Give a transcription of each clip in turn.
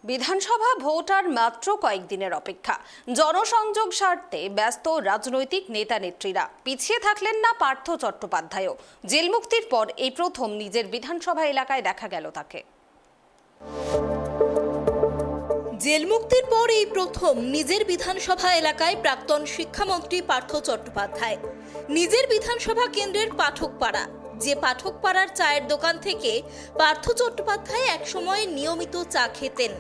বিধানসভা ভোট আর মাত্র কয়েকদিনের অপেক্ষা। জনসংযোগ স্বার্থে ব্যস্ত রাজনৈতিক নেতা নেত্রীরা। পিছিয়ে থাকলেন না পার্থ চট্টোপাধ্যায়ও। জেল মুক্তির পর এই প্রথম নিজের বিধানসভা এলাকায় দেখা গেল তাকে। জেল মুক্তির পর এই প্রথম নিজের বিধানসভা এলাকায় প্রাক্তন শিক্ষামন্ত্রী পার্থ চট্টোপাধ্যায়। নিজের বিধানসভা কেন্দ্রের পাঠকপাড়া, যে পাঠকপাড়ার চায়ের দোকান থেকে পার্থ চট্টোপাধ্যায় একসময় নিয়মিত চা খেতেন।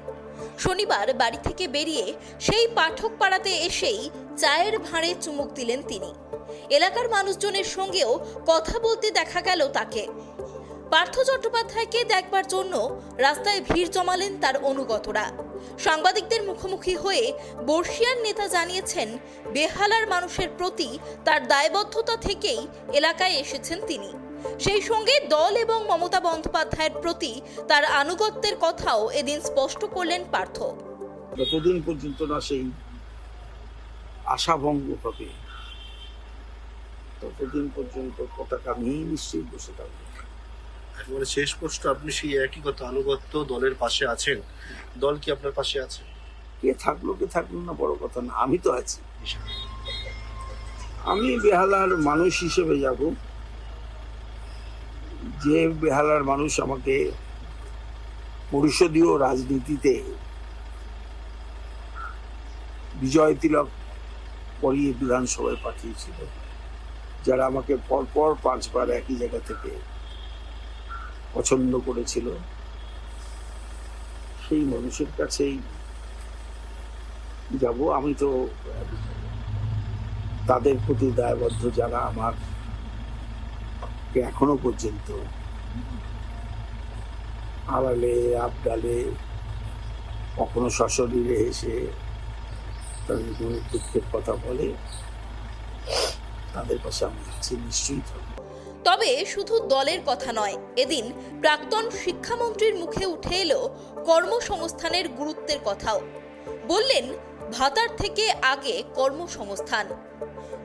শনিবার বাড়ি থেকে বেরিয়ে সেই পাঠকপাড়াতে এসেই চায়ের ভাঁড়ে চুমুক দিলেন তিনি। এলাকার মানুষজনের সঙ্গেও কথা বলতে দেখা গেল তাকে। পার্থ চট্টোপাধ্যায়কে দেখবার জন্য রাস্তায় ভিড় জমালেন তার অনুগতরা। সাংবাদিকদের মুখোমুখি হয়ে বর্ষিয়ার নেতা জানিয়েছেন, বেহালার মানুষের প্রতি তার দায়বদ্ধতা থেকেই এলাকায় এসেছেন তিনি। সেই সঙ্গে দল এবং মমতা বন্দ্যোপাধ্যায়ের প্রতি তার আনুগত্যের কথাও এদিন স্পষ্ট করলেন পার্থ। যতদিন পর্যন্ত না সেই আশাভঙ্গ হবে ততদিন পর্যন্ত পতাকা নিয়ে নিশ্চয়ই বসে থাকবে। একেবারে শেষ প্রশ্ন, আপনি সেই একই কথা, আনুগত্য, দলের পাশে আছেন, দল কি আপনার পাশে আছে? কে থাকলো না বড় কথা না, আমি তো আছি। আমি বেহালার মানুষ হিসেবে যাব, যে বেহালার মানুষ আমাকে পরিষদীয় রাজনীতিতে বিজয় তিলক পরিয়ে বিধানসভায় পাঠিয়েছিল, যারা আমাকে পরপর 5 বার একই জায়গা থেকে পছন্দ করেছিল, সেই মানুষের কাছেই যাব। আমি তো তাদের প্রতি দায়বদ্ধ, যারা আমার এখনো পর্যন্ত আড়ালে আবডালে কখনো সশরীরে এসে তাদের মনে দুঃখের কথা বলে, তাদের পাশে আমি আছি, নিশ্চয়ই থাকবো। তবে শুধু দলের কথা নয়, এদিন প্রাক্তন শিক্ষামন্ত্রীর মুখে উঠে এলো কর্মসংস্থানের গুরুত্বের কথাও। বললেন, ভাতার থেকে আগে কর্মসংস্থান।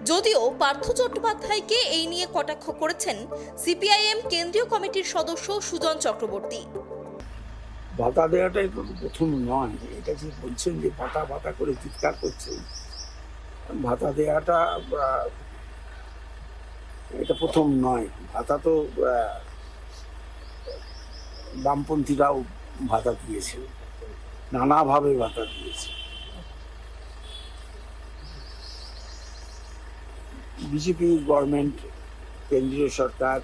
যদিও পার্থ চট্টোপাধ্যায়কে এই নিয়ে কটাক্ষ করেছেন সিপিআইএম কেন্দ্রীয় কমিটির সদস্য সুজন চক্রবর্তী। ভাতা দেওয়াটাই তো প্রথম নয়। এটা যে বলছেন যে ভাতা ভাতা করে চিৎকার করছেন, ভাতা দেওয়াটা এটা প্রথম নয়। ভাতা তো বামপন্থীরাও ভাতা দিয়েছে, নানাভাবে ভাতা দিয়েছে। বিজেপি গভর্নমেন্ট, কেন্দ্রীয় সরকার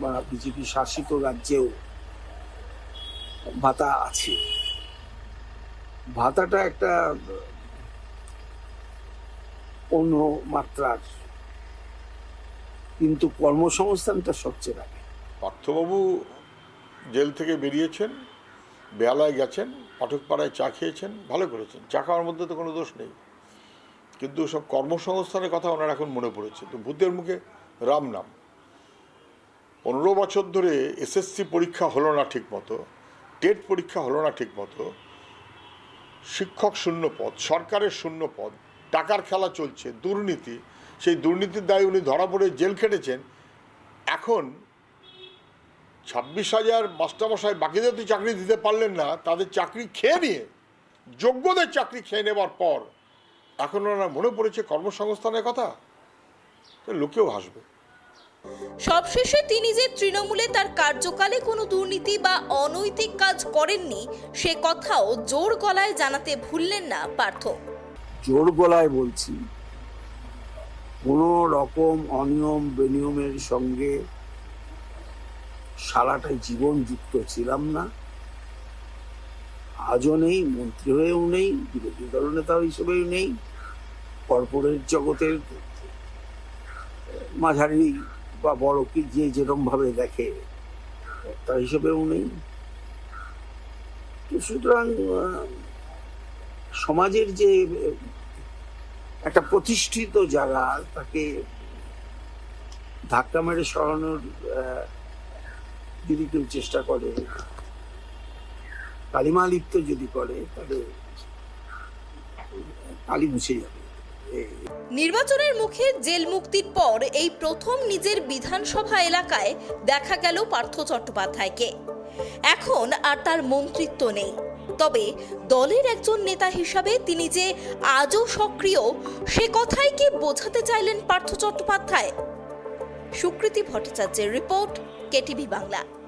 বা বিজেপি শাসিত রাজ্যেও ভাতা আছে। ভাতাটা একটা অন্য মাত্রার, কিন্তু কর্মসংস্থানটা সবচেয়ে আগে। পার্থবাবু জেল থেকে বেরিয়েছেন, বেহালায় গেছেন, পাঠকপাড়ায় চা খেয়েছেন, ভালো করেছেন। চা খাওয়ার মধ্যে তো কোনো দোষ নেই, কিন্তু সব কর্মসংস্থানের কথা ওনার এখন মনে পড়েছে। তো ভূতের মুখে রাম নাম। 15 বছর ধরে এসএসসি পরীক্ষা হলো না ঠিক মতো, টেট পরীক্ষা হলো না ঠিক মতো, শিক্ষক শূন্য পদ, সরকারের শূন্য পদ, টাকার খেলা চলছে, দুর্নীতি। সেই দুর্নীতির দায়ে উনি ধরা পড়ে জেল খেটেছেন। এখন 26,000 মাস্টারমশাই বাকিদের তো চাকরি দিতে পারলেন না, তাদের চাকরি খেয়ে নিয়ে, যোগ্যদের চাকরি খেয়ে নেবার পর এখন ওনার মনে পড়েছে কর্মসংস্থানের কথা, লোকেও হাসবে। সবশেষে তিনি যে তৃণমূলে তার কার্যকালে কোনো দুর্নীতি বা অনৈতিক কাজ করেননি, সে কথাও জোর গলায় জানাতে ভুললেন না পার্থ। জোর গলায় বলছি, কোনো রকম অনিয়ম বেনিয়মের সঙ্গে সারাটা জীবন যুক্ত ছিলাম না, আজও নেই, মন্ত্রী হয়েও নেই, বিরোধী দলনেতা হিসেবেও নেই, কর্পোরেট জগতের মাঝারি বা বড় কি যে যেরকম ভাবে দেখে তার হিসেবেও নেই। সুতরাং সমাজের যে একটা প্রতিষ্ঠিত জায়গা, তাকে ধাক্কা মেরে সরানোর যদি কেউ চেষ্টা করে, কালিমা লিপ্ত যদি করে, তাহলে কালি মুছে যাবে। নির্বাচনের মুখে জেল মুক্তির পর এই প্রথম নিজের বিধানসভা এলাকায় দেখা গেল পার্থ চট্টোপাধ্যায়কে। এখন আর তার মন্ত্রিত্ব নেই, তবে দলের একজন নেতা হিসাবে তিনি যে আজও সক্রিয়, সে কথাই কি বোঝাতে চাইলেন পার্থ চট্টোপাধ্যায়? সুকৃতি ভট্টাচার্যের রিপোর্ট, কেটিভি বাংলা।